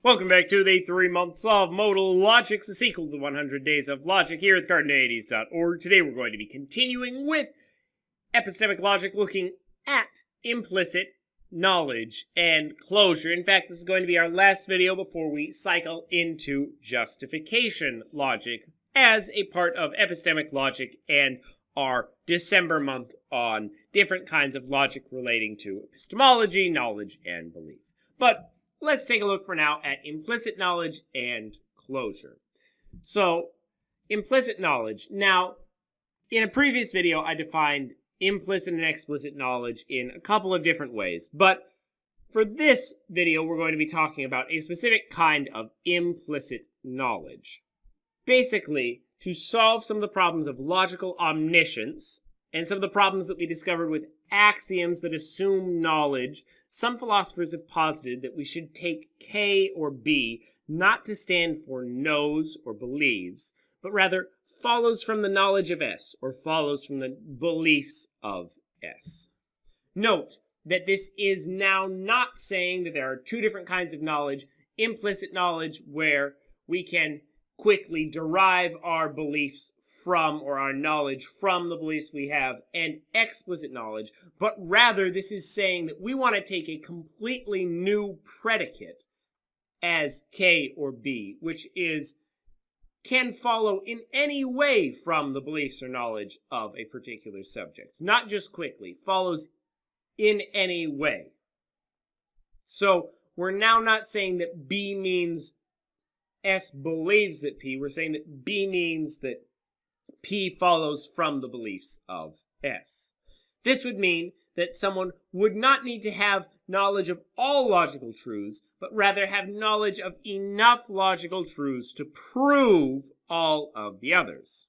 Welcome back to the 3 Months of Modal Logic, the sequel to the 100 Days of Logic here at Carneades.org. Today we're going to be continuing with epistemic logic, looking at implicit knowledge and closure. In fact, this is going to be our last video before we cycle into justification logic as a part of epistemic logic and our December month on different kinds of logic relating to epistemology, knowledge, and belief. But let's take a look for now at implicit knowledge and closure. So, implicit knowledge. Now, in a previous video, I defined implicit and explicit knowledge in a couple of different ways. But for this video, we're going to be talking about a specific kind of implicit knowledge. Basically, to solve some of the problems of logical omniscience and some of the problems that we discovered with axioms that assume knowledge, some philosophers have posited that we should take K or B not to stand for knows or believes, but rather follows from the knowledge of S, or follows from the beliefs of S. Note that this is now not saying that there are two different kinds of knowledge: implicit knowledge, where we can quickly derive our beliefs from, or our knowledge from, the beliefs we have, and explicit knowledge, but rather this is saying that we want to take a completely new predicate as K or B, which can follow in any way from the beliefs or knowledge of a particular subject. Not just quickly, follows in any way. So we're now not saying that B means S believes that P. We're saying that B means that P follows from the beliefs of S. This would mean that someone would not need to have knowledge of all logical truths, but rather have knowledge of enough logical truths to prove all of the others.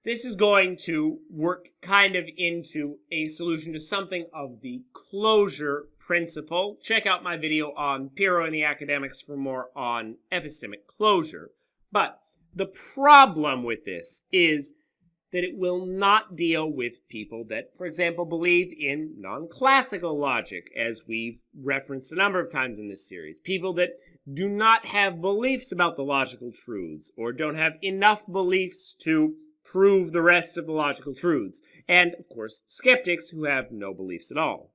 This is going to work kind of into a solution to something of the closure principle. Check out my video on Pyrrho and the Academics for more on epistemic closure. But the problem with this is that it will not deal with people that, for example, believe in non-classical logic, as we've referenced a number of times in this series. People that do not have beliefs about the logical truths, or don't have enough beliefs to prove the rest of the logical truths. And, of course, skeptics who have no beliefs at all.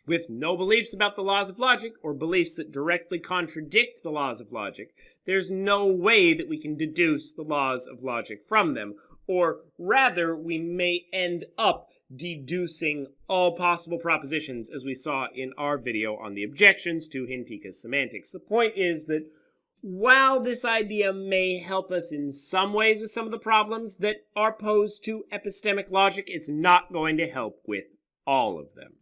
With no beliefs about the laws of logic, or beliefs that directly contradict the laws of logic, there's no way that we can deduce the laws of logic from them, or rather, we may end up deducing all possible propositions, as we saw in our video on the objections to Hintika's semantics. The point is that while this idea may help us in some ways with some of the problems that are posed to epistemic logic, it's not going to help with all of them.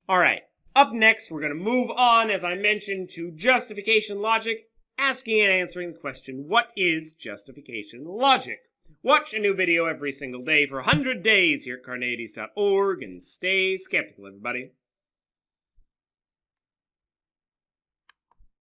All right, up next, we're going to move on, as I mentioned, to justification logic, asking and answering the question, what is justification logic? Watch a new video every single day for 100 days here at Carneades.org, and stay skeptical, everybody.